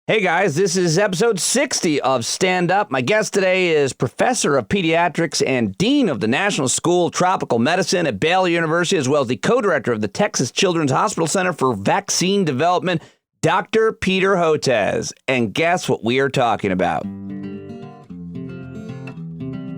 Hey guys, this is episode 60 of Stand Up. My guest today is Professor of Pediatrics and Dean of the National School of Tropical Medicine at Baylor University, as well as the co-director of the Texas Children's Hospital Center for Vaccine Development, Dr. Peter Hotez. And guess what we are talking about?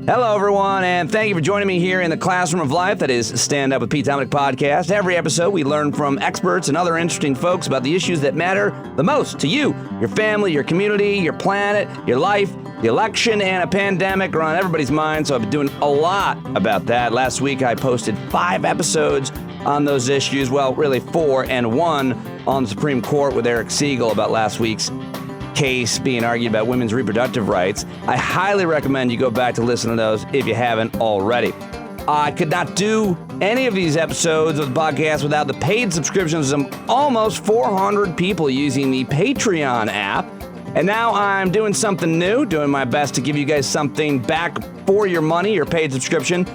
Hello, everyone, and thank you for joining me here in the classroom of life that is Stand Up with Pete Dominic podcast. Every episode, we learn from experts and other interesting folks about the issues that matter the most to you, your family, your community, your planet, your life. The election and a pandemic are on everybody's mind, so I've been doing a lot about that. Last week, I posted 5 episodes on those issues. Well, really 4, and 1 on the Supreme Court with Eric Siegel about last week's case being argued about women's reproductive rights. I highly recommend you go back to listen to those if you haven't already. I could not do any of these episodes of the podcast without the paid subscriptions of almost 400 people using the Patreon app. And now I'm doing something new, doing my best to give you guys something back for your money, your paid subscription.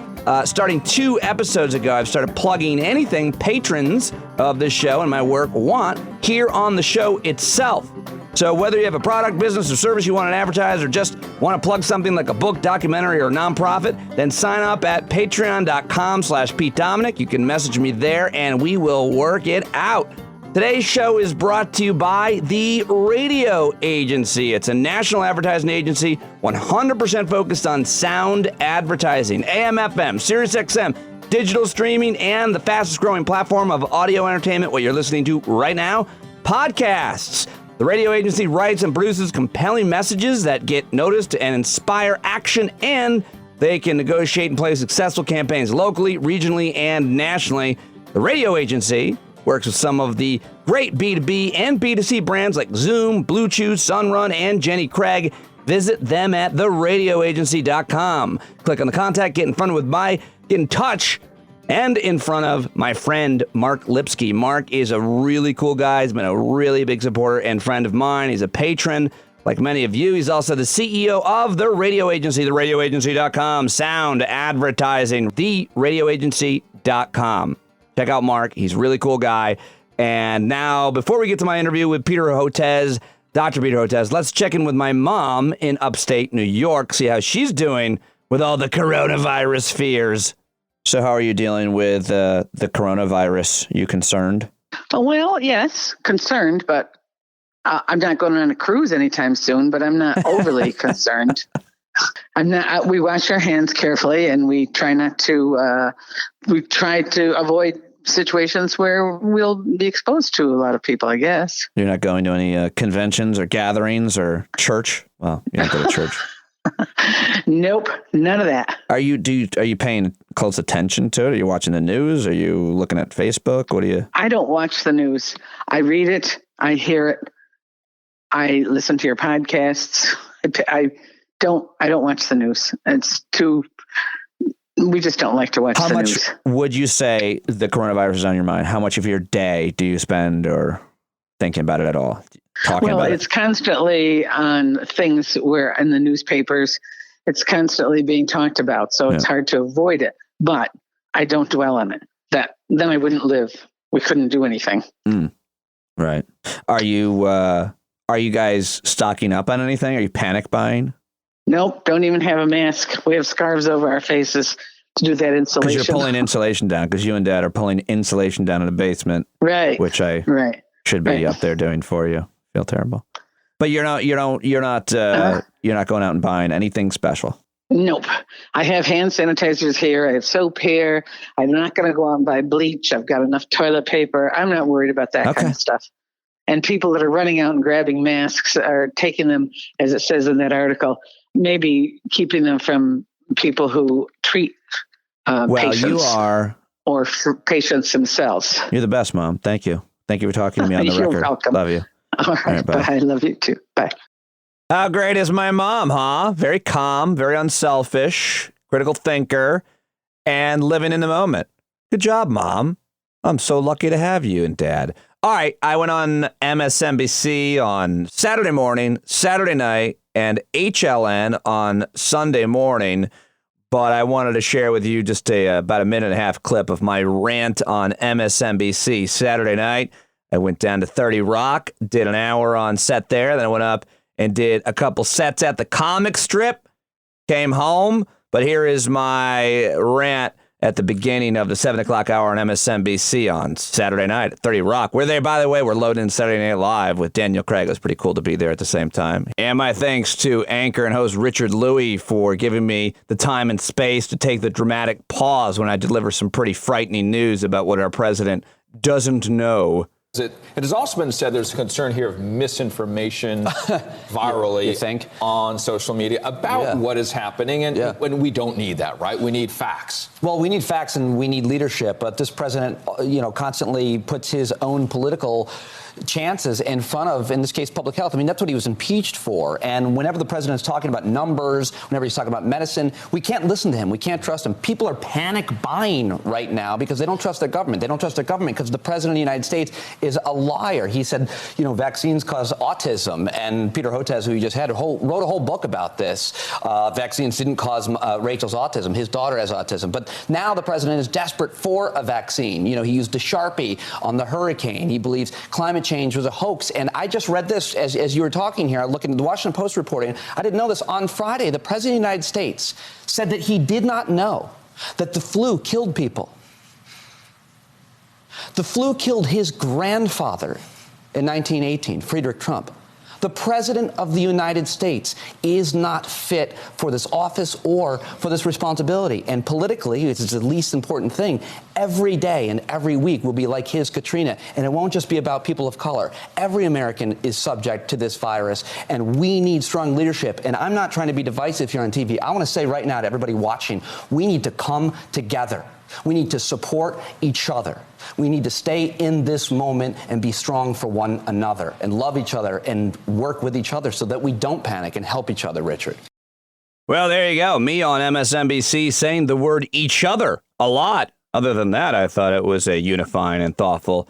Starting 2 episodes ago, I've started plugging anything patrons of this show and my work want here on the show itself. So whether you have a product, business, or service you want to advertise, or just want to plug something like a book, documentary, or nonprofit, then sign up at patreon.com/Pete Dominic. You can message me there, and we will work it out. Today's show is brought to you by the Radio Agency. It's a national advertising agency, 100% focused on sound advertising. AM/FM, SiriusXM, digital streaming, and the fastest growing platform of audio entertainment, what you're listening to right now, podcasts. The radio agency writes and produces compelling messages that get noticed and inspire action, and they can negotiate and play successful campaigns locally, regionally, and nationally. The radio agency works with some of the great B2B and B2C brands like Zoom, Blue Chew, Sunrun, and Jenny Craig. Visit them at theradioagency.com. Click on the contact, get in touch, and in front of my friend, Mark Lipsky. Mark is a really cool guy. He's been a really big supporter and friend of mine. He's a patron, like many of you. He's also the CEO of The Radio Agency, theradioagency.com. Sound advertising, theradioagency.com. Check out Mark. He's a really cool guy. And now, before we get to my interview with Peter Hotez, Dr. Peter Hotez, let's check in with my mom in upstate New York, see how she's doing with all the coronavirus fears. So how are you dealing with the coronavirus? You concerned? Well, yes, concerned, but I'm not going on a cruise anytime soon, but I'm not overly concerned. We wash our hands carefully, and we try to avoid situations where we'll be exposed to a lot of people, I guess. You're not going to any conventions or gatherings or church? Well, you don't go to church. Nope, none of that. Are you paying close attention to it? Are you watching the news? Are you looking at Facebook? What do you? I don't watch the news. I read it. I hear it. I listen to your podcasts. I don't watch the news. It's too. We just don't like to watch the news. How much would you say the coronavirus is on your mind? How much of your day do you spend or thinking about it at all? It's constantly on things where in the newspapers, it's constantly being talked about. So it's hard to avoid it, but I don't dwell on it. Then I wouldn't live. We couldn't do anything. Right. Are you guys stocking up on anything? Are you panic buying? Nope. Don't even have a mask. We have scarves over our faces to do that insulation. Because you're pulling insulation down, because you and Dad are pulling insulation down in the basement. Right. Which I should be up there doing for you. Feel terrible, but you're not going out and buying anything special. Nope. I have hand sanitizers here. I have soap here. I'm not going to go out and buy bleach. I've got enough toilet paper. I'm not worried about that kind of stuff. And people that are running out and grabbing masks are taking them, as it says in that article, maybe keeping them from people who treat patients. You are, or for patients themselves. You're the best, Mom. Thank you. Thank you for talking to me on the record. You're welcome. Love you. All right, bye. I love you too. Bye. How great is my mom, huh? Very calm, very unselfish, critical thinker, and living in the moment. Good job, Mom. I'm so lucky to have you and Dad. All right, I went on MSNBC on Saturday morning, Saturday night, and HLN on Sunday morning. But I wanted to share with you just about a minute and a half clip of my rant on MSNBC Saturday night. I went down to 30 Rock, did an hour on set there. Then I went up and did a couple sets at the comic strip, came home. But here is my rant at the beginning of the 7 o'clock hour on MSNBC on Saturday night at 30 Rock. We're there, by the way. We're loading Saturday Night Live with Daniel Craig. It was pretty cool to be there at the same time. And my thanks to anchor and host Richard Louie for giving me the time and space to take the dramatic pause when I deliver some pretty frightening news about what our president doesn't know. It has also been said there's a concern here of misinformation virally you think? On social media about what is happening. And when we don't need that, right? We need facts. Well, we need facts and we need leadership. But this president, constantly puts his own political chances in front of, in this case, public health. I mean, that's what he was impeached for. And whenever the president's talking about numbers, whenever he's talking about medicine, we can't listen to him. We can't trust him. People are panic buying right now because they don't trust their government. They don't trust their government because the president of the United States is a liar. He said, vaccines cause autism. And Peter Hotez, who you just had, wrote a whole book about this. Vaccines didn't cause Rachel's autism. His daughter has autism. But now the president is desperate for a vaccine. He used the Sharpie on the hurricane. He believes climate change was a hoax. And I just read this as you were talking here, looking at the Washington Post reporting. I didn't know this. On Friday, the president of the United States said that he did not know that the flu killed people. The flu killed his grandfather in 1918, Friedrich Trump. The president of the United States is not fit for this office or for this responsibility. And politically, it's the least important thing. Every day and every week will be like his Katrina. And it won't just be about people of color. Every American is subject to this virus. And we need strong leadership. And I'm not trying to be divisive here on TV. I want to say right now to everybody watching, we need to come together. We need to support each other. We need to stay in this moment and be strong for one another and love each other and work with each other so that we don't panic and help each other, Richard. Well, there you go. Me on MSNBC saying the word each other a lot. Other than that, I thought it was a unifying and thoughtful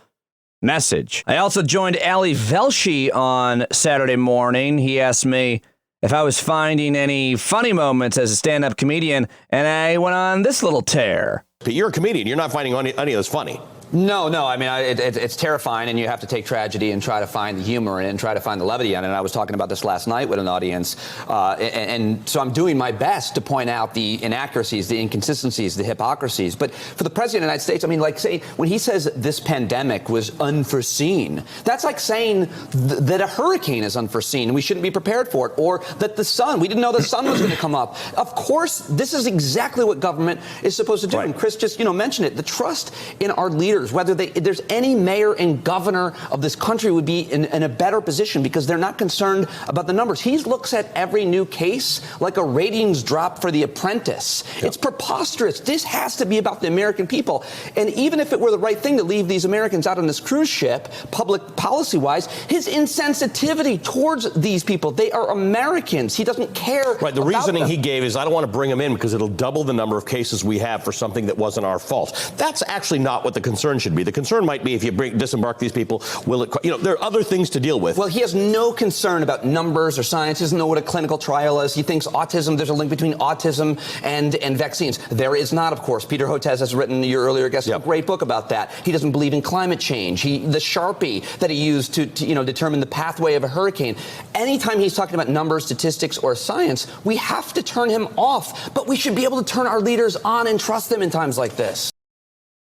message. I also joined Ali Velshi on Saturday morning. He asked me if I was finding any funny moments as a stand-up comedian, and I went on this little tear. But you're a comedian. You're not finding any of this funny. No. I mean, it's terrifying, and you have to take tragedy and try to find the humor in it and try to find the levity in it. And I was talking about this last night with an audience, and so I'm doing my best to point out the inaccuracies, the inconsistencies, the hypocrisies. But for the president of the United States, I mean, like, say, when he says this pandemic was unforeseen, that's like saying that a hurricane is unforeseen and we shouldn't be prepared for it, or that we didn't know the sun was going to come up. Of course, this is exactly what government is supposed to do. Right. And Chris just, mentioned it. The trust in our leaders, whether there's any mayor and governor of this country would be in a better position because they're not concerned about the numbers. He looks at every new case like a ratings drop for The Apprentice. Yep. It's preposterous. This has to be about the American people. And even if it were the right thing to leave these Americans out on this cruise ship, public policy-wise, his insensitivity towards these people, they are Americans. He doesn't care. Right. The reasoning he gave is, I don't want to bring them in because it'll double the number of cases we have for something that wasn't our fault. That's actually not what the concern should be. The concern might be if you disembark these people, will it, there are other things to deal with. Well, he has no concern about numbers or science. He doesn't know what a clinical trial is. He thinks autism, there's a link between autism and vaccines. There is not, of course. Peter Hotez has written, your earlier guest, a great book about that. He doesn't believe in climate change. The Sharpie that he used to determine the pathway of a hurricane. Anytime he's talking about numbers, statistics, or science, we have to turn him off. But we should be able to turn our leaders on and trust them in times like this.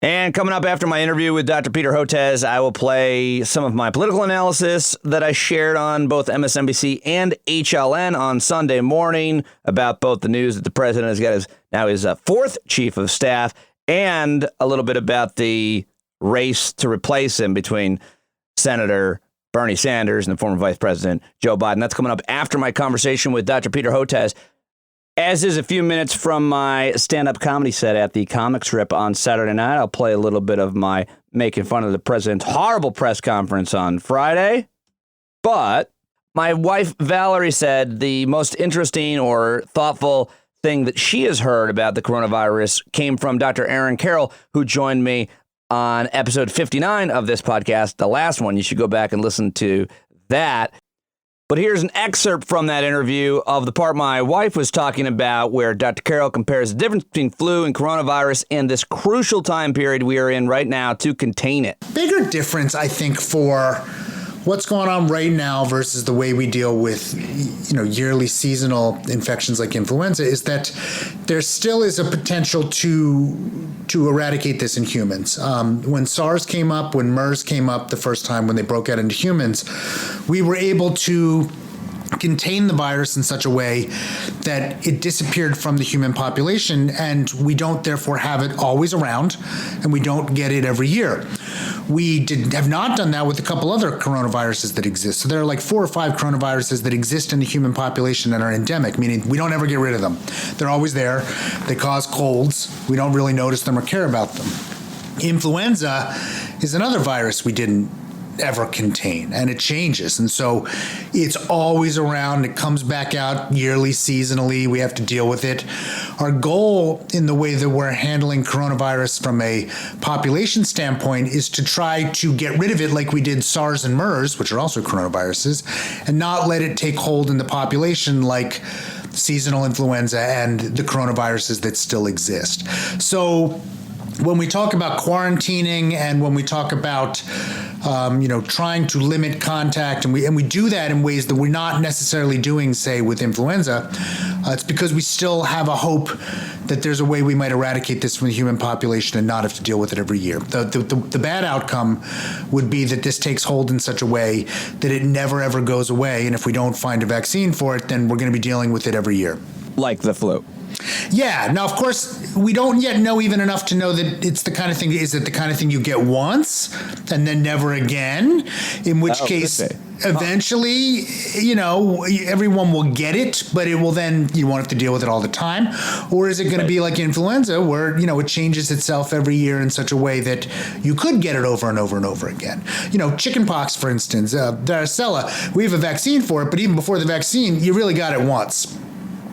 And coming up after my interview with Dr. Peter Hotez, I will play some of my political analysis that I shared on both MSNBC and HLN on Sunday morning about both the news that the president has got his fourth chief of staff and a little bit about the race to replace him between Senator Bernie Sanders and the former Vice President Joe Biden. That's coming up after my conversation with Dr. Peter Hotez. As is a few minutes from my stand-up comedy set at the comic strip on Saturday night, I'll play a little bit of my making fun of the president's horrible press conference on Friday. But my wife, Valerie, said the most interesting or thoughtful thing that she has heard about the coronavirus came from Dr. Aaron Carroll, who joined me on episode 59 of this podcast, the last one. You should go back and listen to that. But here's an excerpt from that interview of the part my wife was talking about, where Dr. Carroll compares the difference between flu and coronavirus in this crucial time period we are in right now to contain it. Bigger difference, I think, for what's going on right now versus the way we deal with, yearly seasonal infections like influenza is that there still is a potential to eradicate this in humans. When SARS came up, when MERS came up the first time, when they broke out into humans, we were able to contain the virus in such a way that it disappeared from the human population, and we don't therefore have it always around, and we don't get it every year. We have not done that with a couple other coronaviruses that exist. So there are like 4 or 5 coronaviruses that exist in the human population and are endemic, meaning we don't ever get rid of them. They're always there. They cause colds. We don't really notice them or care about them. Influenza is another virus we didn't ever contain, and it changes, and so it's always around. It comes back out yearly, seasonally. We have to deal with it. Our goal in the way that we're handling coronavirus from a population standpoint is to try to get rid of it like we did SARS and MERS, which are also coronaviruses, and not let it take hold in the population like seasonal influenza and the coronaviruses that still exist. So when we talk about quarantining and when we talk about trying to limit contact, and we do that in ways that we're not necessarily doing, say, with influenza, it's because we still have a hope that there's a way we might eradicate this from the human population and not have to deal with it every year. The bad outcome would be that this takes hold in such a way that it never, ever goes away, and if we don't find a vaccine for it, then we're going to be dealing with it every year. Like the flu. Yeah. Now, of course, we don't yet know even enough to know that it's the kind of thing. Is it the kind of thing you get once and then never again? In which case, eventually, everyone will get it, but it will then, you won't have to deal with it all the time. Or is it going to be like influenza, where, it changes itself every year in such a way that you could get it over and over and over again? Chickenpox, for instance, varicella, we have a vaccine for it, but even before the vaccine, you really got it once.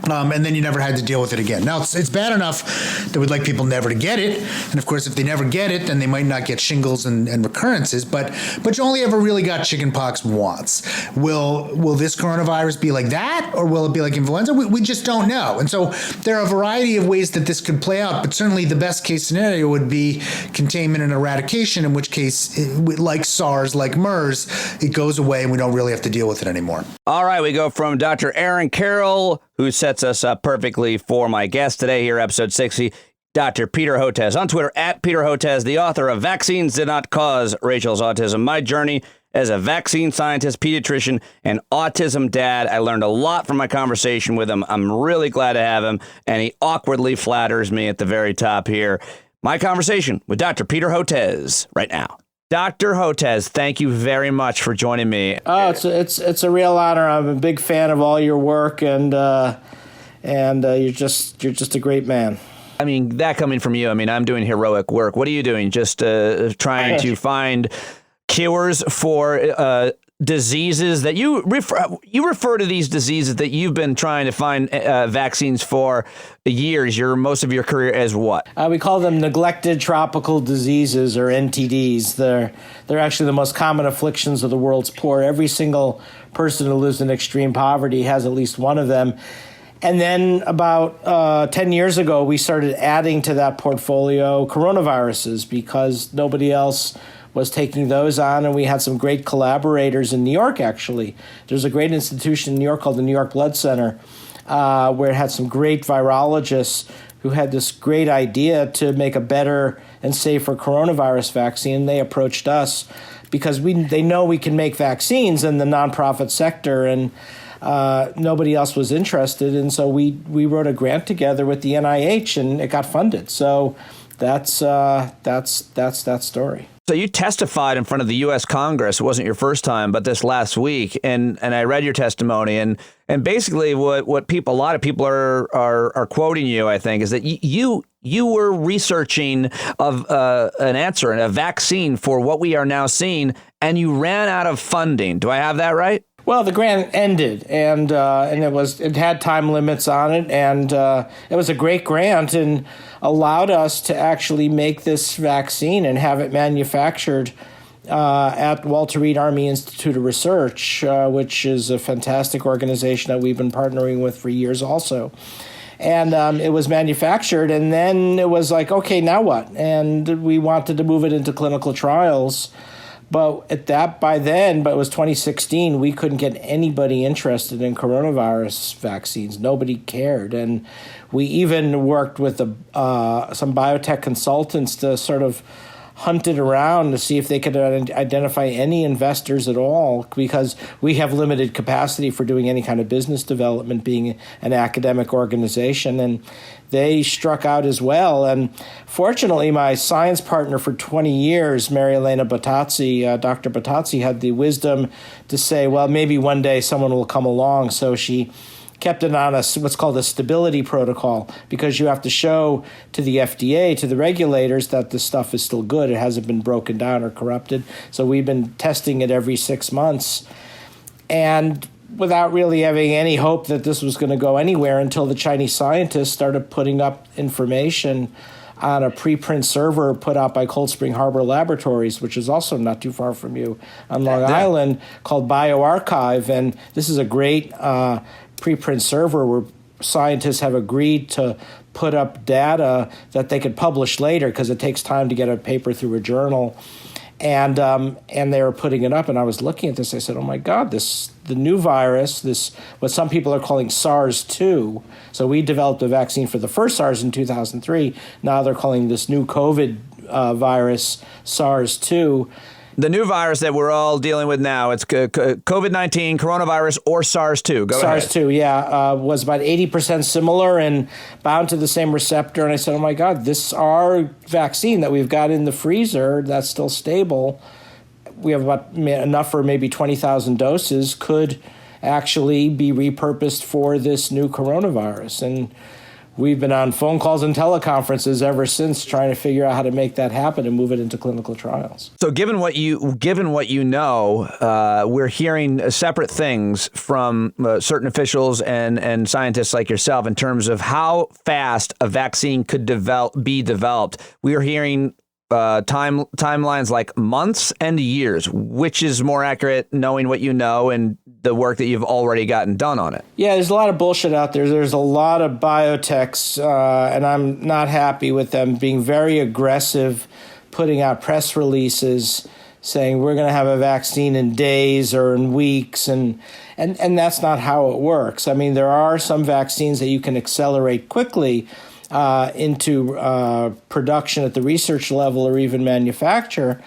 And then you never had to deal with it again. Now, it's bad enough that we'd like people never to get it. And, of course, if they never get it, then they might not get shingles and recurrences. But you only ever really got chickenpox once. Will this coronavirus be like that, or will it be like influenza? We just don't know. And so there are a variety of ways that this could play out. But certainly the best case scenario would be containment and eradication, in which case, like SARS, like MERS, it goes away and we don't really have to deal with it anymore. All right, we go from Dr. Aaron Carroll, who sets us up perfectly for my guest today here, episode 60, Dr. Peter Hotez. On Twitter, at Peter Hotez, the author of Vaccines Did Not Cause Rachel's Autism, My Journey as a Vaccine Scientist, Pediatrician, and Autism Dad. I learned a lot from my conversation with him. I'm really glad to have him, and he awkwardly flatters me at the very top here. My conversation with Dr. Peter Hotez right now. Dr. Hotez, thank you very much for joining me. Oh, it's a real honor. I'm a big fan of all your work, and you're just a great man. I mean, that coming from you, I'm doing heroic work. What are you doing? Just trying to find cures for diseases that you refer to these diseases that you've been trying to find vaccines for years, most of your career, as what? We call them neglected tropical diseases, or NTDs. They're actually the most common afflictions of the world's poor. Every single person who lives in extreme poverty has at least one of them. And then about 10 years ago, we started adding to that portfolio coronaviruses because nobody else was taking those on, and we had some great collaborators in New York, actually. There's a great institution in New York called the New York Blood Center, where it had some great virologists who had this great idea to make a better and safer coronavirus vaccine. They approached us because they know we can make vaccines in the nonprofit sector, and nobody else was interested. And so we wrote a grant together with the NIH, and it got funded. So that's that story. So you testified in front of the U.S. Congress. It wasn't your first time, but this last week, and I read your testimony, and basically what a lot of people are quoting you, I think, is that you were researching of an answer and a vaccine for what we are now seeing, and you ran out of funding. Do I have that right? Well, the grant ended, and it had time limits on it, and it was a great grant and allowed us to actually make this vaccine and have it manufactured at Walter Reed Army Institute of Research, which is a fantastic organization that we've been partnering with for years also. And it was manufactured, and then it was like, okay, now what? And we wanted to move it into clinical trials. But it was 2016, we couldn't get anybody interested in coronavirus vaccines. Nobody cared. And we even worked with some biotech consultants to sort of hunt it around to see if they could identify any investors at all, because we have limited capacity for doing any kind of business development, being an academic organization. And they struck out as well. And fortunately, my science partner for 20 years, Mary Elena Bottazzi, Dr. Bottazzi, had the wisdom to say, well, maybe one day someone will come along. So she kept it on what's called a stability protocol, because you have to show to the FDA, to the regulators, that the stuff is still good. It hasn't been broken down or corrupted. So we've been testing it every 6 months. And without really having any hope that this was going to go anywhere, until the Chinese scientists started putting up information on a preprint server put out by Cold Spring Harbor Laboratories, which is also not too far from you on Long Island, called BioArchive. And this is a great preprint server where scientists have agreed to put up data that they could publish later, because it takes time to get a paper through a journal. And they were putting it up, and I was looking at this. I said, "Oh my God, the new virus, this what some people are calling SARS-2." So we developed a vaccine for the first SARS in 2003. Now they're calling this new COVID virus SARS-2. The new virus that we're all dealing with now, it's COVID-19, coronavirus, or SARS-2. Go ahead. SARS-2, was about 80% similar and bound to the same receptor. And I said, oh, my God, our vaccine that we've got in the freezer that's still stable, we have about enough for maybe 20,000 doses, could actually be repurposed for this new coronavirus. And we've been on phone calls and teleconferences ever since, trying to figure out how to make that happen and move it into clinical trials. So given what you know, we're hearing separate things from certain officials and scientists like yourself in terms of how fast a vaccine could be developed. We are hearing timelines like months and years. Which is more accurate, knowing what you know and the work that you've already gotten done on it? Yeah, there's a lot of bullshit out there. There's a lot of biotechs, and I'm not happy with them being very aggressive, putting out press releases saying we're going to have a vaccine in days or in weeks, and that's not how it works. I mean, there are some vaccines that you can accelerate quickly into production at the research level or even manufacture,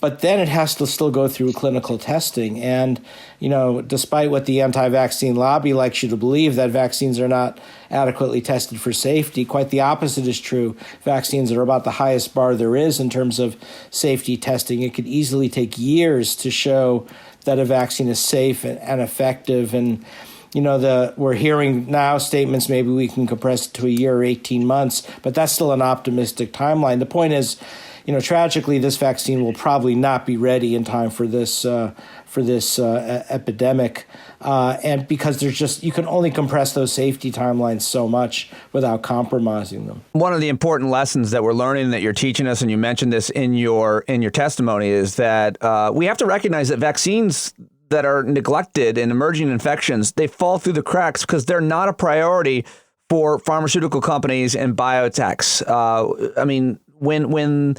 but then it has to still go through clinical testing. And, despite what the anti-vaccine lobby likes you to believe, that vaccines are not adequately tested for safety, quite the opposite is true. Vaccines are about the highest bar there is in terms of safety testing. It could easily take years to show that a vaccine is safe and effective. And, we're hearing now statements, maybe we can compress it to a year or 18 months, but that's still an optimistic timeline. The point is, tragically, this vaccine will probably not be ready in time for this epidemic, and because you can only compress those safety timelines so much without compromising them. One of the important lessons that we're learning that you're teaching us, and you mentioned this in your testimony, is that we have to recognize that vaccines that are neglected in emerging infections, they fall through the cracks because they're not a priority for pharmaceutical companies and biotechs. When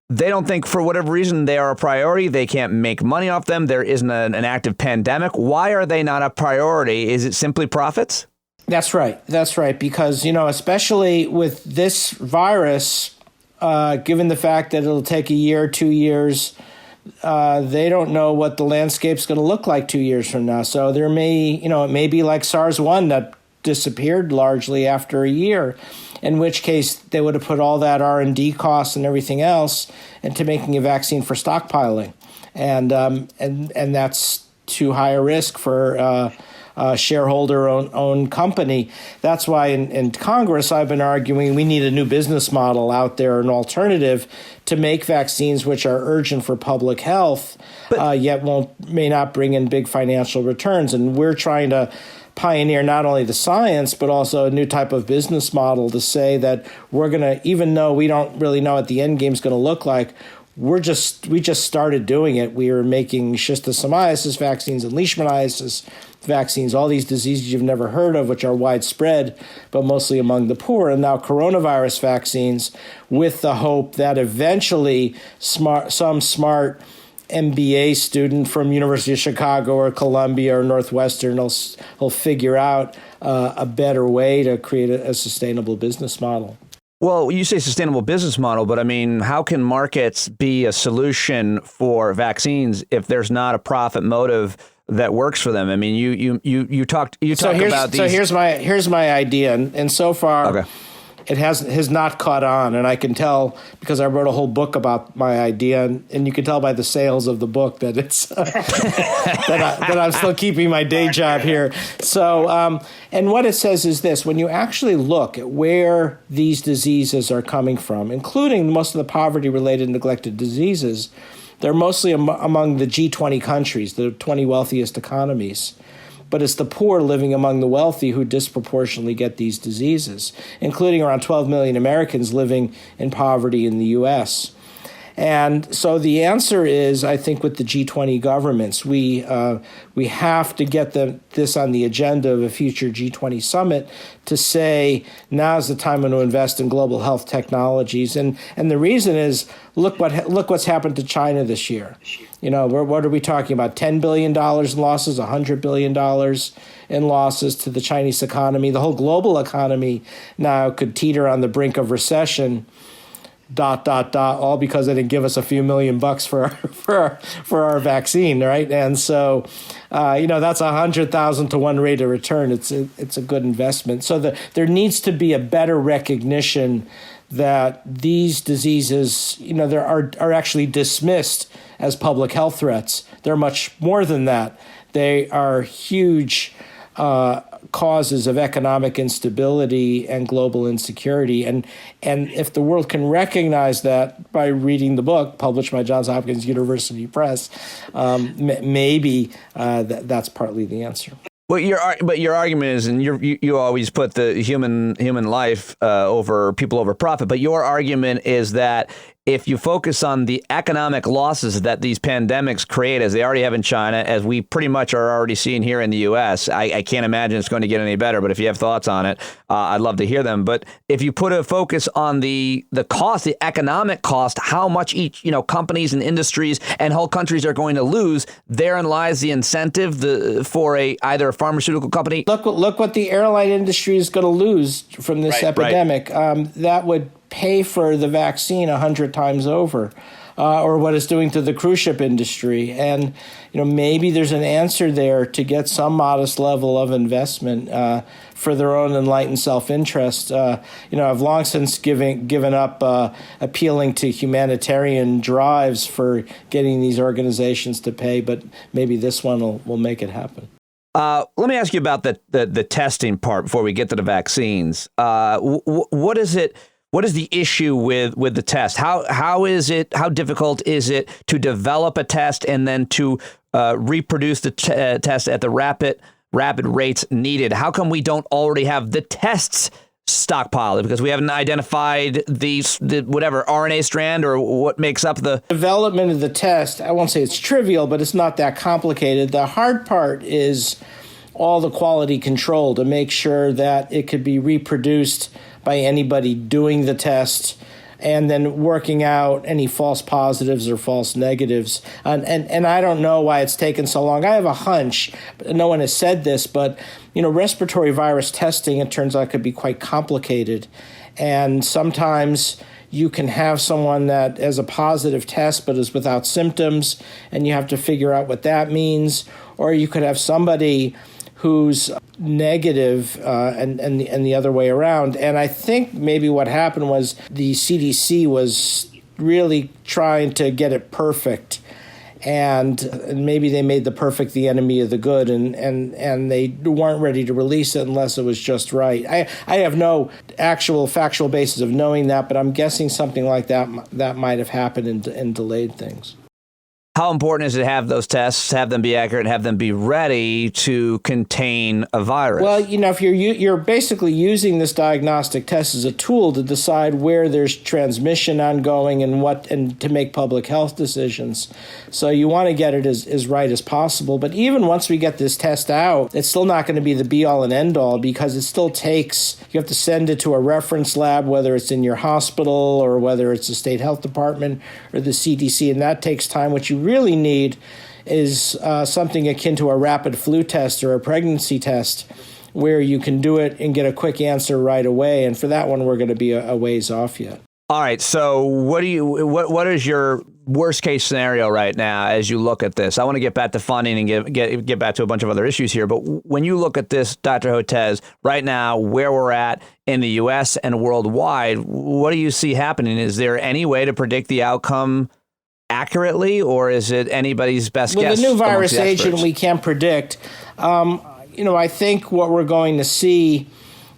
they don't think, for whatever reason, they are a priority, they can't make money off them, there isn't an active pandemic, why are they not a priority? Is it simply profits? That's right. Because, especially with this virus, given the fact that it'll take a year, 2 years, they don't know what the landscape's going to look like 2 years from now. So it may be like SARS-1 that disappeared largely after a year, in which case they would have put all that R&D costs and everything else into making a vaccine for stockpiling. And that's too high a risk for a shareholder-owned company. That's why in Congress I've been arguing we need a new business model out there, an alternative to make vaccines which are urgent for public health, yet may not bring in big financial returns. And we're trying to pioneer not only the science, but also a new type of business model to say that we're going to, even though we don't really know what the end game is going to look like, we just started doing it. We were making schistosomiasis vaccines and leishmaniasis vaccines, all these diseases you've never heard of, which are widespread, but mostly among the poor, and now coronavirus vaccines, with the hope that eventually some smart MBA student from University of Chicago or Columbia or Northwestern will figure out a better way to create a sustainable business model. Well, you say sustainable business model, but I mean, how can markets be a solution for vaccines if there's not a profit motive that works for them? I mean, you talk about these. So here's my idea, and so far, it has not caught on, and I can tell because I wrote a whole book about my idea, and you can tell by the sales of the book that it's that I'm still keeping my day job here. So, and what it says is this: when you actually look at where these diseases are coming from, including most of the poverty-related neglected diseases, they're mostly among the G20 countries, the 20 wealthiest economies. But it's the poor living among the wealthy who disproportionately get these diseases, including around 12 million Americans living in poverty in the U.S. And so the answer is, I think, with the G20 governments, we have to get this on the agenda of a future G20 summit to say now's the time to invest in global health technologies. And the reason is, look what's happened to China this year. You know, what are we talking about? $10 billion in losses, $100 billion in losses to the Chinese economy. The whole global economy now could teeter on the brink of recession. ... all because they didn't give us a few $1,000,000 for our vaccine, right? And so, that's 100,000 to 1 rate of return. It's a good investment. So there needs to be a better recognition that these diseases, there are actually dismissed as public health threats. They're much more than that. They are huge causes of economic instability and global insecurity. And if the world can recognize that by reading the book published by Johns Hopkins University Press, maybe that's partly the answer. Well, your argument is, and you always put the human life over profit. But your argument is that if you focus on the economic losses that these pandemics create, as they already have in China, as we pretty much are already seeing here in the U.S., I can't imagine it's going to get any better. But if you have thoughts on it, I'd love to hear them. But if you put a focus on the cost, the economic cost, how much each companies and industries and whole countries are going to lose, therein lies the incentive for either a pharmaceutical company. Look what the airline industry is going to lose from this epidemic. Right. That would pay for the vaccine 100 times over, or what it's doing to the cruise ship industry. And, maybe there's an answer there to get some modest level of investment for their own enlightened self-interest. I've long since given up appealing to humanitarian drives for getting these organizations to pay, but maybe this one will make it happen. Let me ask you about the testing part before we get to the vaccines. What is it? What is the issue with the test? How difficult is it to develop a test and then to reproduce the test at the rapid rates needed? How come we don't already have the tests stockpiled? Because we haven't identified the whatever RNA strand or what makes up the development of the test. I won't say it's trivial, but it's not that complicated. The hard part is all the quality control to make sure that it could be reproduced by anybody doing the test, and then working out any false positives or false negatives. And I don't know why it's taken so long. I have a hunch, no one has said this, but respiratory virus testing, it turns out, could be quite complicated. And sometimes you can have someone that has a positive test but is without symptoms, and you have to figure out what that means. Or you could have somebody who's negative and the other way around. And I think maybe what happened was the CDC was really trying to get it perfect. And maybe they made the perfect the enemy of the good, and they weren't ready to release it unless it was just right. I have no actual factual basis of knowing that, but I'm guessing something like that might have happened and delayed things. How important is it to have those tests, have them be accurate, have them be ready to contain a virus? Well, if you're basically using this diagnostic test as a tool to decide where there's transmission ongoing and to make public health decisions. So you want to get it as right as possible. But even once we get this test out, it's still not going to be the be-all and end-all, because it still takes, you have to send it to a reference lab, whether it's in your hospital or whether it's the state health department or the CDC, and that takes time. What you really need is something akin to a rapid flu test or a pregnancy test, where you can do it and get a quick answer right away. And for that one, we're going to be a ways off yet. All right. So what is your worst case scenario right now as you look at this? I want to get back to funding and get back to a bunch of other issues here. But when you look at this, Dr. Hotez, right now, where we're at in the U.S. and worldwide, what do you see happening? Is there any way to predict the outcome accurately, or is it anybody's best guess? With a new virus agent, we can't predict. I think what we're going to see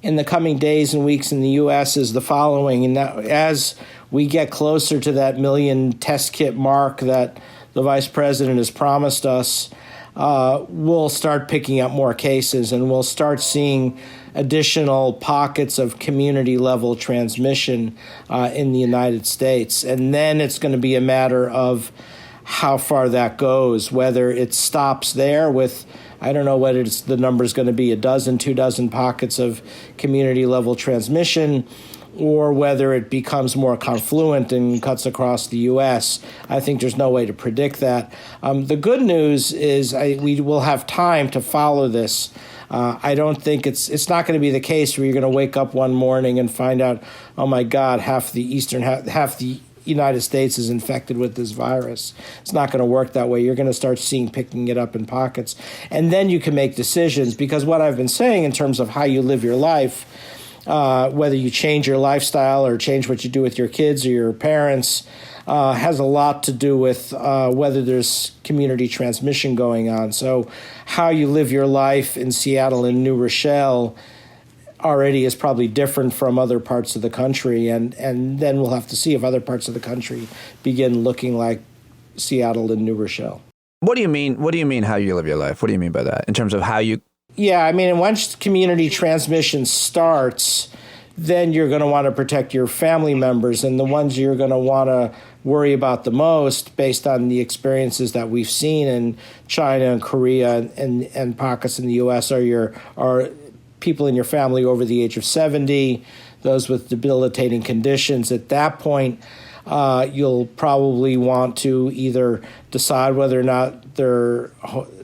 in the coming days and weeks in the U.S. is the following. And that as we get closer to that 1 million test kit mark that the vice president has promised us, we'll start picking up more cases, and we'll start seeing additional pockets of community-level transmission in the United States. And then it's going to be a matter of how far that goes, whether it stops there with, I don't know whether the number is going to be 2 dozen pockets of community-level transmission, or whether it becomes more confluent and cuts across the U.S. I think there's no way to predict that. The good news is we will have time to follow this. I don't think it's not going to be the case where you're going to wake up one morning and find out, oh my God, half the United States is infected with this virus. It's not going to work that way. You're going to start picking it up in pockets. And then you can make decisions, because what I've been saying in terms of how you live your life, whether you change your lifestyle or change what you do with your kids or your parents, has a lot to do with whether there's community transmission going on. So how you live your life in Seattle and New Rochelle already is probably different from other parts of the country, and then we'll have to see if other parts of the country begin looking like Seattle and New Rochelle. What do you mean? What do you mean how you live your life? What do you mean by that in terms of how you? Yeah, I mean, once community transmission starts, then you're going to want to protect your family members, and the ones you're going to want to worry about the most, based on the experiences that we've seen in China and Korea and pockets in the U.S., are people in your family over the age of 70, those with debilitating conditions. At that point, you'll probably want to either decide whether or not their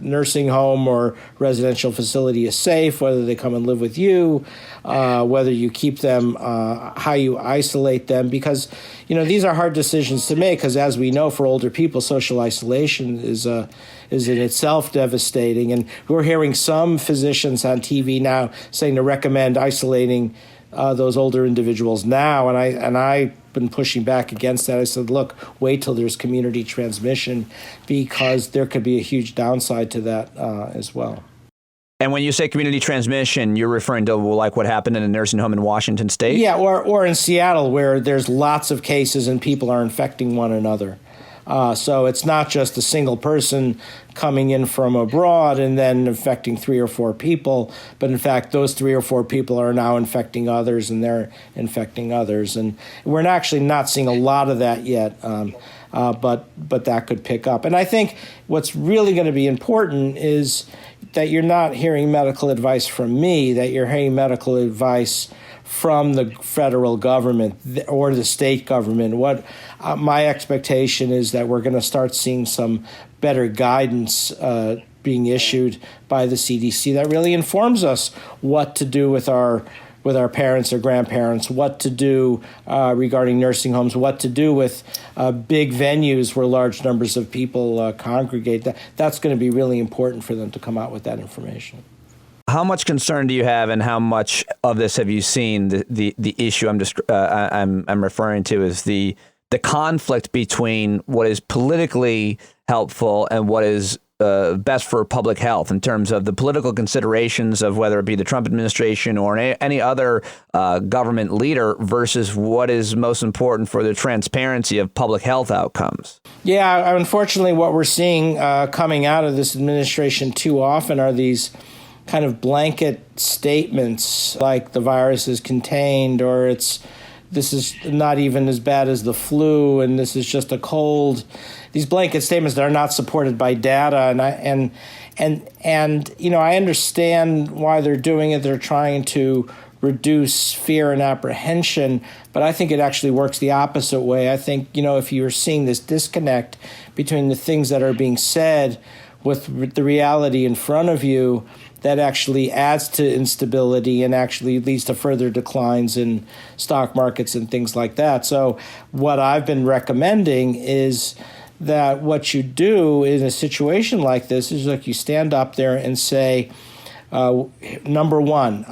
nursing home or residential facility is safe, whether they come and live with you, whether you keep them, how you isolate them, because these are hard decisions to make, because as we know, for older people, social isolation is in itself devastating. And we're hearing some physicians on TV now saying to recommend isolating those older individuals now, and I've been pushing back against that. I said, look, wait till there's community transmission, because there could be a huge downside to that as well. And when you say community transmission, you're referring to like what happened in a nursing home in Washington State? Yeah, or in Seattle, where there's lots of cases and people are infecting one another. So it's not just a single person coming in from abroad and then infecting 3 or 4 people, but in fact, those 3 or 4 people are now infecting others, and they're infecting others. And we're actually not seeing a lot of that yet, but that could pick up. And I think what's really going to be important is that you're not hearing medical advice from me, that you're hearing medical advice from the federal government or the state government. What my expectation is that we're going to start seeing some better guidance being issued by the CDC that really informs us what to do with our parents or grandparents, what to do regarding nursing homes, what to do with big venues where large numbers of people congregate. That's going to be really important for them to come out with that information. How much concern do you have, and how much of this have you seen? The issue I'm referring to is the conflict between what is politically helpful and what is best for public health in terms of the political considerations of whether it be the Trump administration or any other government leader versus what is most important for the transparency of public health outcomes? Yeah, unfortunately, what we're seeing coming out of this administration too often are these kind of blanket statements like the virus is contained, or this is not even as bad as the flu, and this is just a cold. These blanket statements that are not supported by data, and you know, I understand why they're doing it. They're trying to reduce fear and apprehension, but I think it actually works the opposite way. I think, you know, if you're seeing this disconnect between the things that are being said with the reality in front of you, that actually adds to instability and actually leads to further declines in stock markets and things like that. So what I've been recommending is that what you do in a situation like this is like you stand up there and say, number one,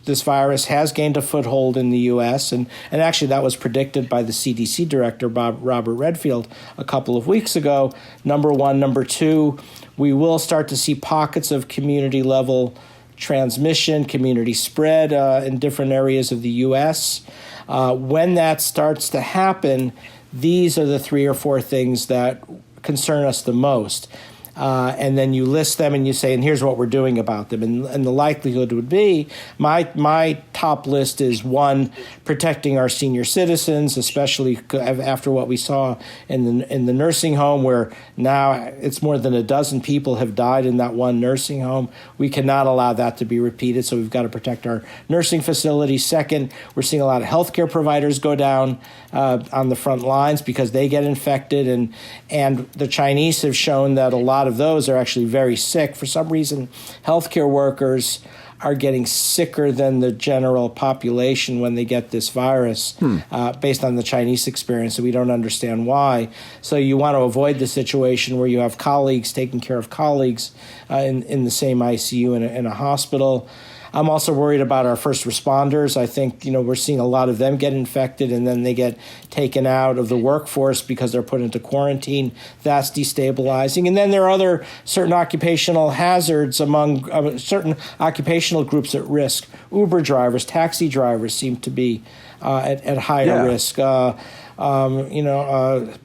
this virus has gained a foothold in the U.S., and actually that was predicted by the CDC director, Robert Redfield, a couple of weeks ago. Number one. Number two, we will start to see pockets of community-level transmission, community spread in different areas of the U.S. When that starts to happen, these are the 3 or 4 things that concern us the most. And then you list them and you say, and here's what we're doing about them. And the likelihood would be, my top list is 1, protecting our senior citizens, especially after what we saw in the nursing home, where now it's more than a dozen people have died in that one nursing home. We cannot allow that to be repeated, so we've got to protect our nursing facilities. Second, we're seeing a lot of healthcare providers go down on the front lines because they get infected, and the Chinese have shown that a lot of those are actually very sick. For some reason, healthcare workers are getting sicker than the general population when they get this virus, based on the Chinese experience, so we don't understand why. So you want to avoid the situation where you have colleagues taking care of colleagues in the same ICU in a hospital. I'm also worried about our first responders. I think, you know, we're seeing a lot of them get infected and then they get taken out of the workforce because they're put into quarantine. That's destabilizing. And then there are other certain occupational hazards among certain occupational groups at risk. Uber drivers, taxi drivers seem to be at higher risk.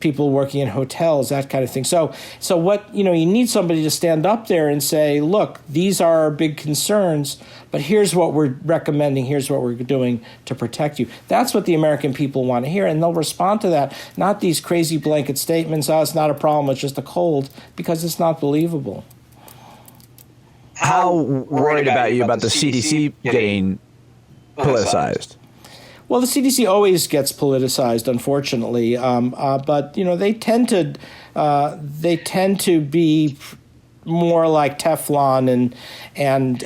People working in hotels, that kind of thing. So what, you need somebody to stand up there and say, look, these are our big concerns, but here's what we're recommending, here's what we're doing to protect you. That's what the American people want to hear, and they'll respond to that, not these crazy blanket statements, it's not a problem, it's just a cold, because it's not believable. How worried about you about the CDC getting politicized? Well, the CDC always gets politicized, unfortunately, but they tend to be more like Teflon, and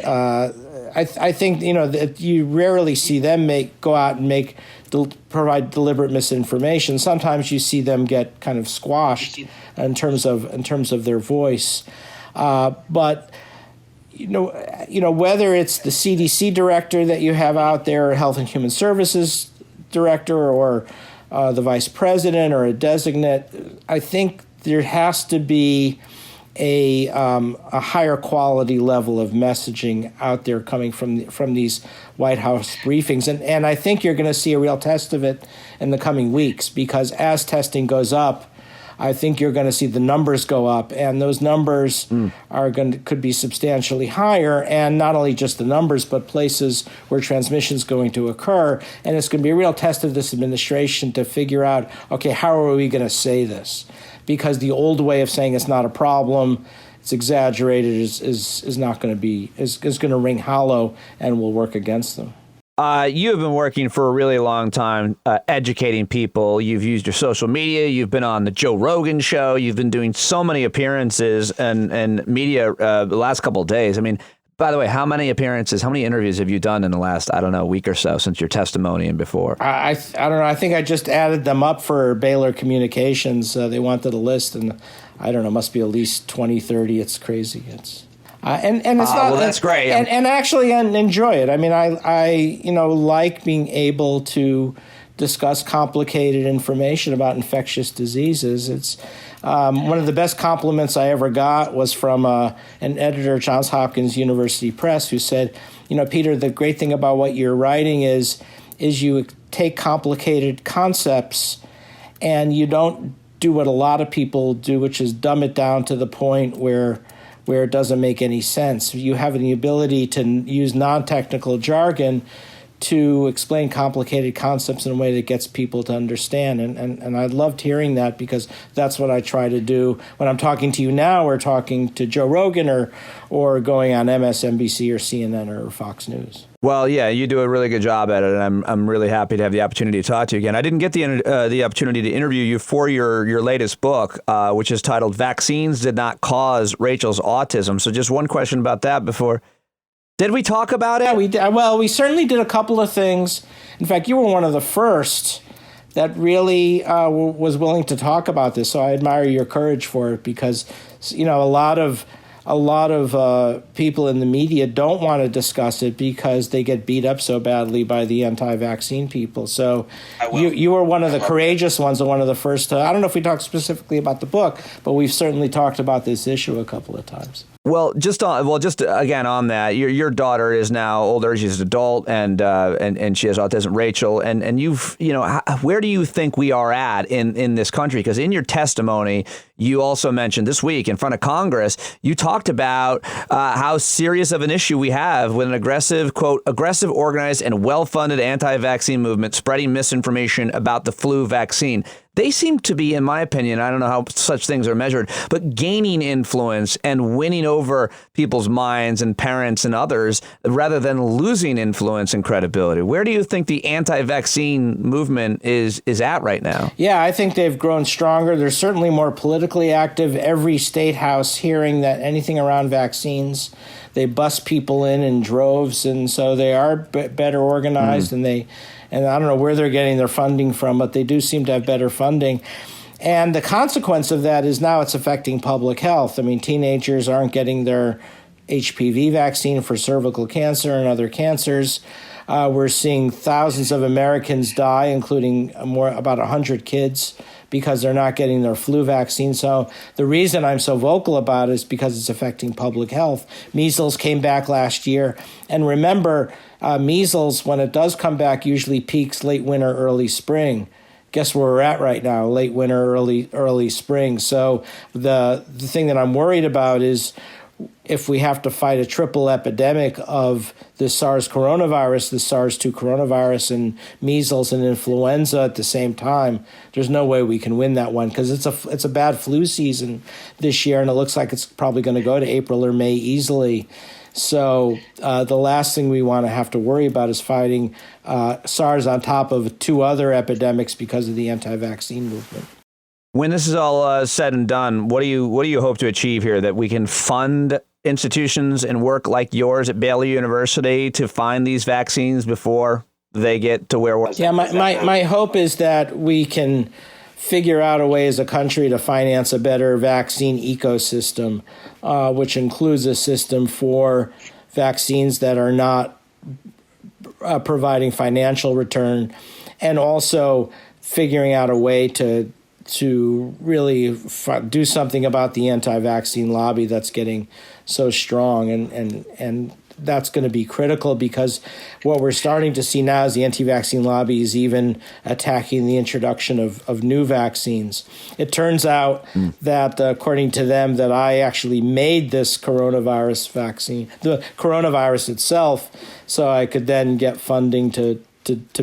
I think that you rarely see them go out and provide deliberate misinformation. Sometimes you see them get kind of squashed in terms of their voice, but. Whether it's the CDC director that you have out there, or Health and Human Services director, or the vice president or a designate, I think there has to be a higher quality level of messaging out there coming from these White House briefings. And I think you're going to see a real test of it in the coming weeks, because as testing goes up, I think you're going to see the numbers go up, and those numbers could be substantially higher, and not only just the numbers, but places where transmission is going to occur. And it's going to be a real test of this administration to figure out, okay, how are we going to say this? Because the old way of saying it's not a problem, it's exaggerated, is not going to be is going to ring hollow and will work against them. You have been working for a really long time educating people. You've used your social media. You've been on the Joe Rogan show. You've been doing so many appearances and media the last couple of days. I mean, by the way, how many interviews have you done in the last, week or so since your testimony and before? I don't know. I think I just added them up for Baylor Communications. They wanted a list, and I don't know, must be at least 20, 30. It's crazy. And it's not. Well, that's great. And actually, enjoy it. I mean, I like being able to discuss complicated information about infectious diseases. It's One of the best compliments I ever got was from an editor at Johns Hopkins University Press who said, Peter, the great thing about what you're writing is you take complicated concepts and you don't do what a lot of people do, which is dumb it down to the point where it doesn't make any sense. You have the ability to use non-technical jargon to explain complicated concepts in a way that gets people to understand. And I loved hearing that, because that's what I try to do when I'm talking to you now, or talking to Joe Rogan, or going on MSNBC or CNN or Fox News. Well, yeah, you do a really good job at it, and I'm really happy to have the opportunity to talk to you again. I didn't get the opportunity to interview you for your latest book, which is titled "Vaccines Did Not Cause Rachel's Autism." So just one question about that before. Did we talk about it? Yeah, we did. Well, we certainly did a couple of things. In fact, you were one of the first that really was willing to talk about this. So I admire your courage for it, because, a lot of people in the media don't want to discuss it because they get beat up so badly by the anti-vaccine people. So you were one of the courageous ones, and one of the first. I don't know if we talked specifically about the book, but we've certainly talked about this issue a couple of times. Well, just again on that, your daughter is now older; she's an adult, and she has autism, Rachel. And where do you think we are at in this country? Because in your testimony, you also mentioned this week in front of Congress, you talked about how serious of an issue we have with an aggressive, organized, and well-funded anti-vaccine movement spreading misinformation about the flu vaccine. They seem to be, in my opinion, I don't know how such things are measured, but gaining influence and winning over people's minds and parents and others, rather than losing influence and credibility. Where do you think the anti-vaccine movement is at right now? Yeah, I think they've grown stronger. They're certainly more politically active. Every state house hearing that anything around vaccines, they bust people in droves, and so they are better organized, and I don't know where they're getting their funding from, but they do seem to have better funding. And the consequence of that is now it's affecting public health. I mean, teenagers aren't getting their HPV vaccine for cervical cancer and other cancers. We're seeing thousands of Americans die, including about 100 kids, because they're not getting their flu vaccine. So the reason I'm so vocal about it is because it's affecting public health. Measles came back last year. And remember, measles, when it does come back, usually peaks late winter, early spring. Guess where we're at right now, late winter, early spring. So the thing that I'm worried about is if we have to fight a triple epidemic of the SARS coronavirus, the SARS-2 coronavirus, and measles and influenza at the same time, there's no way we can win that one, because it's a bad flu season this year, and it looks like it's probably going to go to April or May easily. So the last thing we want to have to worry about is fighting SARS on top of two other epidemics because of the anti-vaccine movement. When this is all said and done, what do you hope to achieve here? That we can fund institutions and work like yours at Baylor University to find these vaccines before they get to where we're... Yeah, my hope is that we can figure out a way as a country to finance a better vaccine ecosystem, which includes a system for vaccines that are not providing financial return, and also figuring out a way to really do something about the anti-vaccine lobby that's getting so strong, and that's going to be critical, because what we're starting to see now is the anti-vaccine lobby is even attacking the introduction of new vaccines. It turns out that, according to them, that I actually made this coronavirus vaccine, the coronavirus itself, so I could then get funding to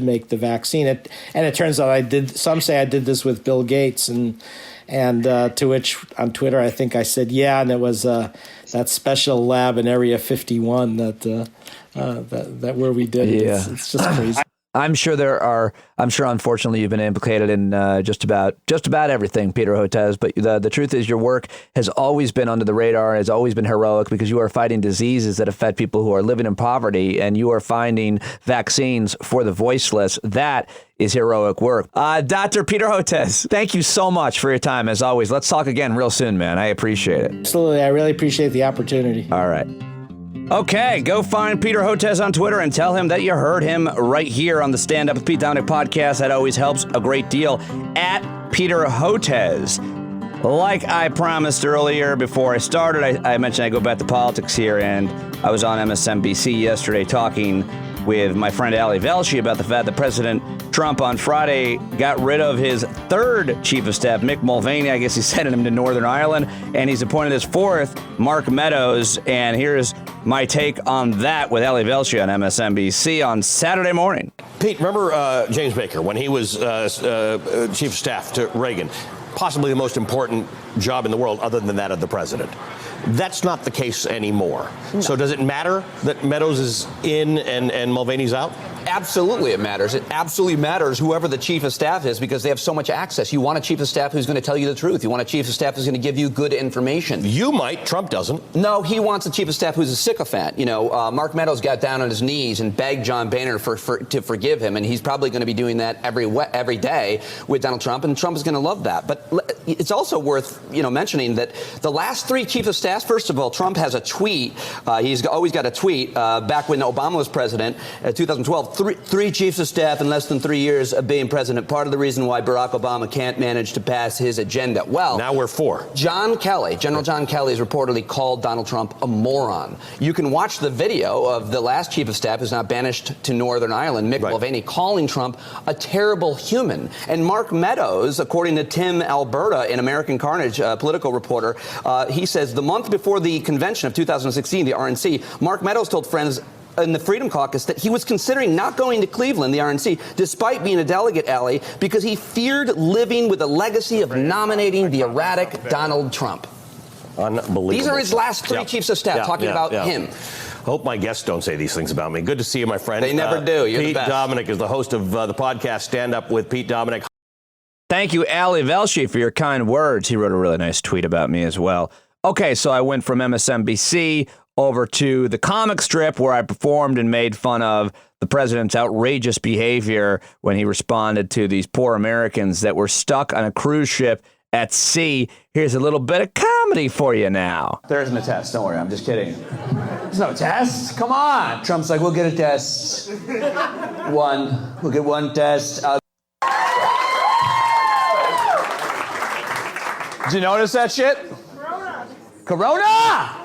make the vaccine. And it turns out some say I did this with Bill Gates, and to which on Twitter I think I said, yeah, and it was that special lab in Area 51 that where we did it. Yeah. It's just crazy. I'm sure unfortunately you've been implicated in just about everything, Peter Hotez, but the truth is your work has always been under the radar, has always been heroic, because you are fighting diseases that affect people who are living in poverty, and you are finding vaccines for the voiceless. That is heroic work. Dr. Peter Hotez, thank you so much for your time, as always. Let's talk again real soon, man. I appreciate it. Absolutely. I really appreciate the opportunity. All right. Okay, go find Peter Hotez on Twitter and tell him that you heard him right here on the Stand Up with Pete Dominick podcast. That always helps a great deal. At Peter Hotez. Like I promised earlier before I started, I mentioned I go back to politics here, and I was on MSNBC yesterday talking with my friend Ali Velshi about the fact that President Trump on Friday got rid of his third chief of staff, Mick Mulvaney. I guess he's sending him to Northern Ireland, and he's appointed his fourth, Mark Meadows. And here's my take on that with Ali Velshi on MSNBC on Saturday morning. Pete, remember James Baker when he was chief of staff to Reagan? Possibly the most important job in the world other than that of the president. That's not the case anymore. No. So does it matter that Meadows is in and Mulvaney's out? Absolutely it matters. It absolutely matters whoever the chief of staff is because they have so much access. You want a chief of staff who's going to tell you the truth. You want a chief of staff who's going to give you good information. You might. Trump doesn't. No, he wants a chief of staff who's a sycophant. You know, Mark Meadows got down on his knees and begged John Boehner to forgive him, and he's probably going to be doing that every day with Donald Trump, and Trump is going to love that. But it's also worth, mentioning that the last three chief of staff, first of all, Trump has a tweet. He's always got a tweet back when Obama was president, 2012. Three chiefs of staff in less than 3 years of being president. Part of the reason why Barack Obama can't manage to pass his agenda. Well, now we're four. General John Kelly has reportedly called Donald Trump a moron. You can watch the video of the last chief of staff who's now banished to Northern Ireland, Mick Mulvaney, calling Trump a terrible human. And Mark Meadows, according to Tim Alberta in American Carnage, political reporter, he says the month before the convention of 2016, the RNC, Mark Meadows told friends in the Freedom Caucus that he was considering not going to Cleveland, the RNC, despite being a delegate, Allie, because he feared living with a legacy of nominating the erratic Donald Trump. Unbelievable. These are his last three chiefs of staff talking about him. Hope my guests don't say these things about me. Good to see you, my friend. They never do. You're Pete the best. Dominick is the host of the podcast Stand Up with Pete Dominick. Thank you, Ali Velshi, for your kind words. He wrote a really nice tweet about me as well. Okay, so I went from MSNBC over to the comic strip where I performed and made fun of the president's outrageous behavior when he responded to these poor Americans that were stuck on a cruise ship at sea. Here's a little bit of comedy for you now. There isn't a test. Don't worry. I'm just kidding. There's no test. Come on. Trump's like, we'll get a test. We'll get one test. Did you notice that shit? Corona!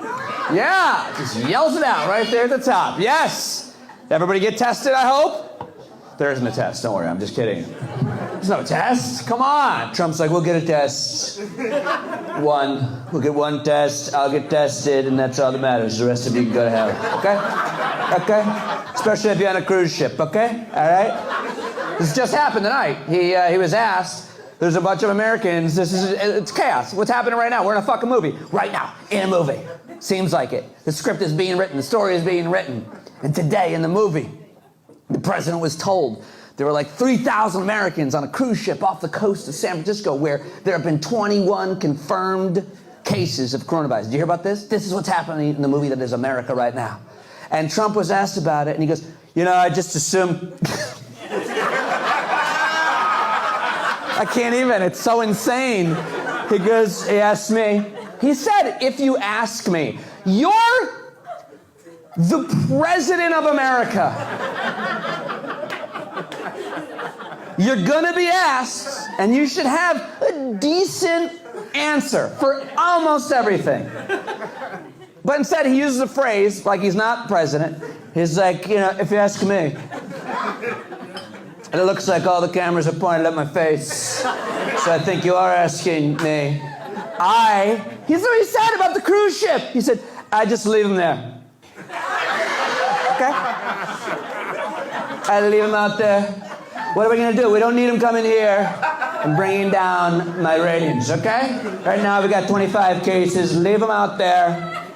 Yeah, just yells it out right there at the top. Yes. Everybody get tested, I hope? There isn't a test. Don't worry. I'm just kidding. There's no test. Come on. Trump's like, we'll get a test. We'll get one test. I'll get tested, and that's all that matters. The rest of you can go to hell. Okay? Okay? Especially if you're on a cruise ship, okay? All right? This just happened tonight. He was asked, there's a bunch of Americans. It's chaos. What's happening right now? We're in a fucking movie. Right now. In a movie. Seems like it. The script is being written. The story is being written. And today in the movie, the president was told there were like 3,000 Americans on a cruise ship off the coast of San Francisco where there have been 21 confirmed cases of coronavirus. Did you hear about this? This is what's happening in the movie that is America right now. And Trump was asked about it, and he goes, I just assumed... I can't even. It's so insane. He asked me, he said, if you ask me, you're the president of America. You're gonna be asked, and you should have a decent answer for almost everything. But instead, he uses a phrase like he's not president. He's like, if you ask me. And it looks like all the cameras are pointed at my face. So I think you are asking me. Here's what he said about the cruise ship. He said, I just leave him there. Okay? I leave him out there. What are we going to do? We don't need him coming here and bringing down my ratings, okay? Right now we got 25 cases. Leave him out there.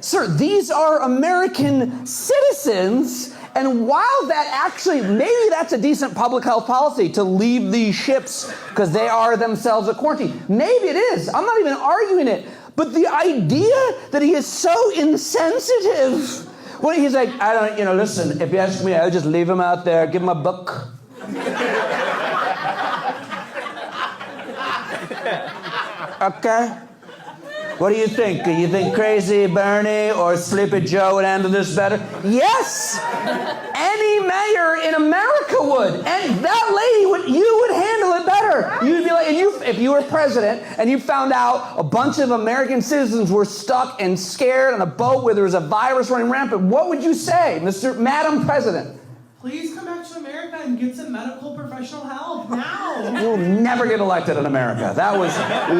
Sir, these are American citizens. And while that actually, maybe that's a decent public health policy to leave these ships because they are themselves a quarantine. Maybe it is. I'm not even arguing it. But the idea that he is so insensitive when he's like, listen, if you ask me, I would just leave him out there, give him a book. Okay? What do you think? Do you think Crazy Bernie or Sleepy Joe would handle this better? Yes! Any mayor in America would. And that lady you would handle it better. You'd be like, if you were president and you found out a bunch of American citizens were stuck and scared on a boat where there was a virus running rampant, what would you say, Madam President? Please come back to America and get some medical professional help now. You'll never get elected in America. That was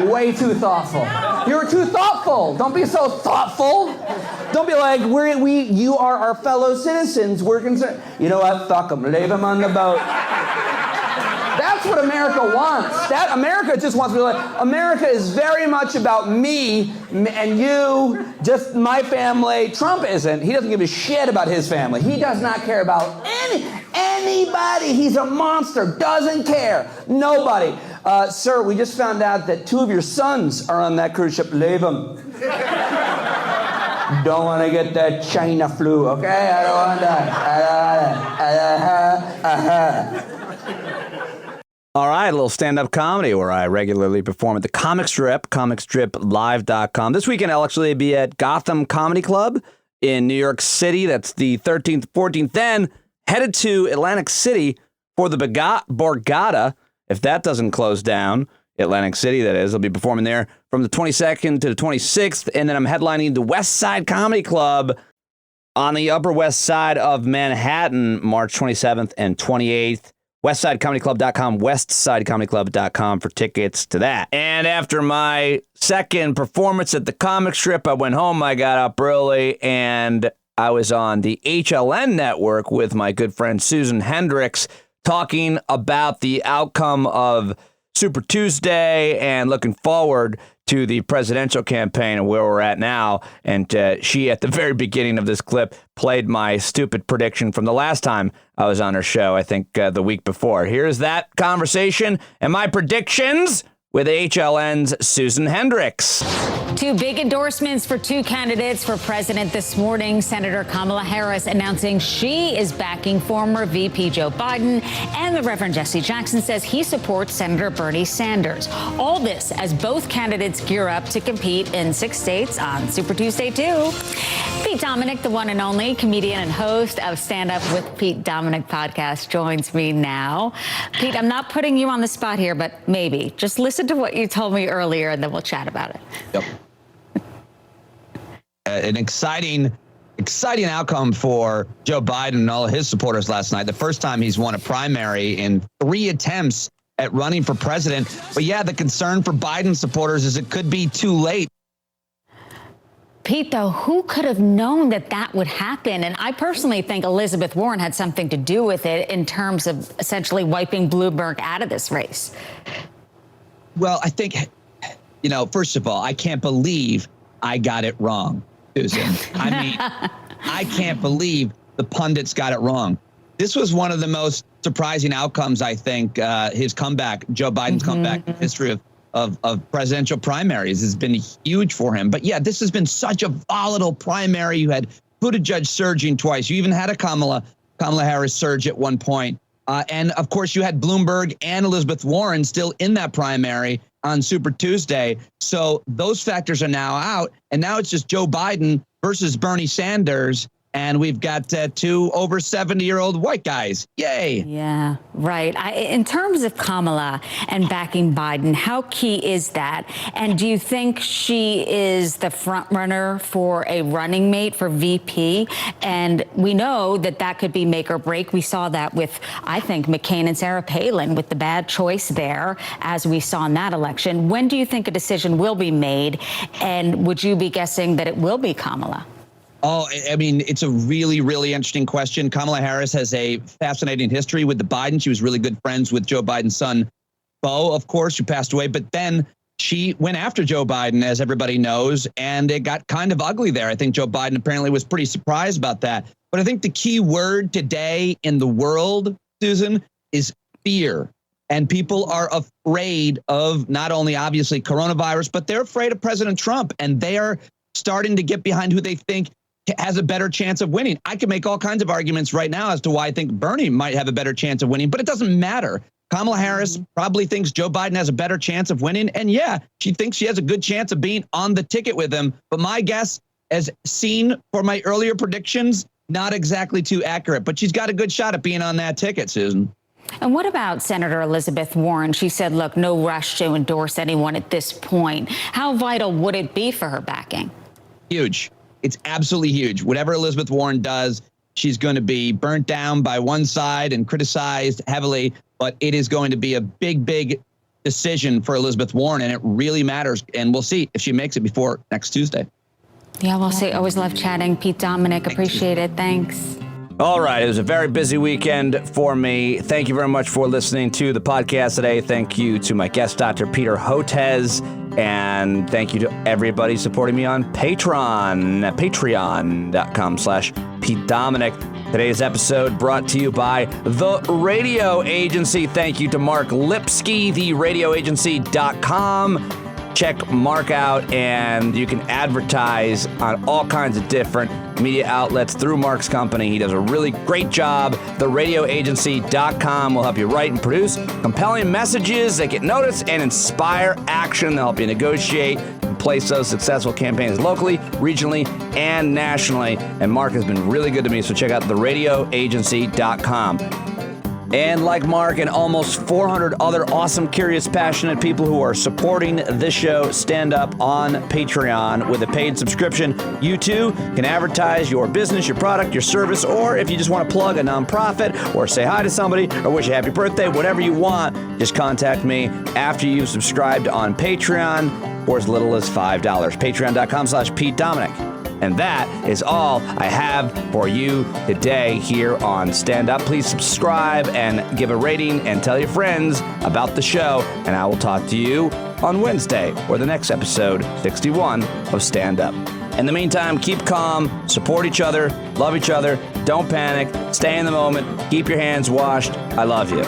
way too thoughtful. You were too thoughtful. Don't be so thoughtful. Don't be like, you are our fellow citizens. We're concerned. You know what? Fuck them. Leave them on the boat. That's what America wants. America just wants to be like, America is very much about me and you, just my family. Trump isn't. He doesn't give a shit about his family. He does not care about anybody. He's a monster. Doesn't care. Nobody. Sir, we just found out that 2 of your sons are on that cruise ship. Leave them. Don't want to get that China flu, okay? I don't want that. All right, a little stand-up comedy where I regularly perform at the Comic Strip, comicstriplive.com. This weekend I'll actually be at Gotham Comedy Club in New York City. That's the 13th, 14th. Then headed to Atlantic City for the Borgata. If that doesn't close down, Atlantic City, that is. I'll be performing there from the 22nd to the 26th. And then I'm headlining the West Side Comedy Club on the Upper West Side of Manhattan, March 27th and 28th. WestsideComedyClub.com, WestsideComedyClub.com for tickets to that. And after my second performance at the Comic Strip, I went home, I got up early, and I was on the HLN network with my good friend Susan Hendricks talking about the outcome of Super Tuesday and looking forward to the presidential campaign and where we're at now. And she, at the very beginning of this clip, played my stupid prediction from the last time I was on her show, I think the week before. Here's that conversation and my predictions with HLN's Susan Hendricks. 2 big endorsements for 2 candidates for president this morning. Senator Kamala Harris announcing she is backing former VP Joe Biden, and the Reverend Jesse Jackson says he supports Senator Bernie Sanders. All this as both candidates gear up to compete in 6 states on Super Tuesday, too. Pete Dominick, the one and only comedian and host of Stand Up with Pete Dominick podcast, joins me now. Pete, I'm not putting you on the spot here, but maybe. Just listen to what you told me earlier, and then we'll chat about it. Yep. An exciting outcome for Joe Biden and all of his supporters last night. The first time he's won a primary in 3 attempts at running for president. But yeah, the concern for Biden supporters is it could be too late. Pete, though, who could have known that that would happen? And I personally think Elizabeth Warren had something to do with it in terms of essentially wiping Bloomberg out of this race. Well, I think, first of all, I can't believe I got it wrong, Susan. I mean, I can't believe the pundits got it wrong. This was one of the most surprising outcomes, I think, his comeback, Joe Biden's comeback in the history of presidential primaries has been huge for him. But yeah, this has been such a volatile primary. You had Buttigieg surging twice. You even had a Kamala Harris surge at one point. And of course, you had Bloomberg and Elizabeth Warren still in that primary on Super Tuesday. So those factors are now out. And now it's just Joe Biden versus Bernie Sanders. And we've got 2 over 70-year-old white guys. Yay. Yeah, right. In terms of Kamala and backing Biden, how key is that? And do you think she is the front runner for a running mate for VP? And we know that could be make or break. We saw that with, I think, McCain and Sarah Palin with the bad choice there, as we saw in that election. When do you think a decision will be made? And would you be guessing that it will be Kamala? Oh, I mean, it's a really, really interesting question. Kamala Harris has a fascinating history with the Biden. She was really good friends with Joe Biden's son, Beau, of course, who passed away. But then she went after Joe Biden, as everybody knows, and it got kind of ugly there. I think Joe Biden apparently was pretty surprised about that. But I think the key word today in the world, Susan, is fear. And people are afraid of not only, obviously, coronavirus, but they're afraid of President Trump. And they are starting to get behind who they think has a better chance of winning. I can make all kinds of arguments right now as to why I think Bernie might have a better chance of winning, but it doesn't matter. Kamala Harris probably thinks Joe Biden has a better chance of winning. And yeah, she thinks she has a good chance of being on the ticket with him. But my guess, as seen for my earlier predictions, not exactly too accurate, but she's got a good shot at being on that ticket, Susan. And what about Senator Elizabeth Warren? She said, look, no rush to endorse anyone at this point. How vital would it be for her backing? Huge. It's absolutely huge. Whatever Elizabeth Warren does, she's going to be burnt down by one side and criticized heavily, but it is going to be a big, big decision for Elizabeth Warren, and it really matters. And we'll see if she makes it before next Tuesday. Yeah, we'll see. Always love chatting. Pete Dominic, appreciate it. Thanks. All right. It was a very busy weekend for me. Thank you very much for listening to the podcast today. Thank you to my guest, Dr. Peter Hotez. And thank you to everybody supporting me on Patreon at patreon.com/Pete Dominic. Today's episode brought to you by The Radio Agency. Thank you to Mark Lipsky, theradioagency.com. Check Mark out, and you can advertise on all kinds of different media outlets through Mark's company. He does a really great job. TheRadioAgency.com will help you write and produce compelling messages that get noticed and inspire action. They'll help you negotiate and place those successful campaigns locally, regionally, and nationally. And Mark has been really good to me, so check out TheRadioAgency.com. And like Mark and almost 400 other awesome, curious, passionate people who are supporting this show, stand up on Patreon with a paid subscription. You too can advertise your business, your product, your service, or if you just want to plug a nonprofit or say hi to somebody or wish a happy birthday, whatever you want, just contact me after you've subscribed on Patreon for as little as $5. Patreon.com/Pete Dominic. And that is all I have for you today here on Stand Up. Please subscribe and give a rating and tell your friends about the show. And I will talk to you on Wednesday or the next episode, 61 of Stand Up. In the meantime, keep calm, support each other, love each other, don't panic, stay in the moment, keep your hands washed. I love you.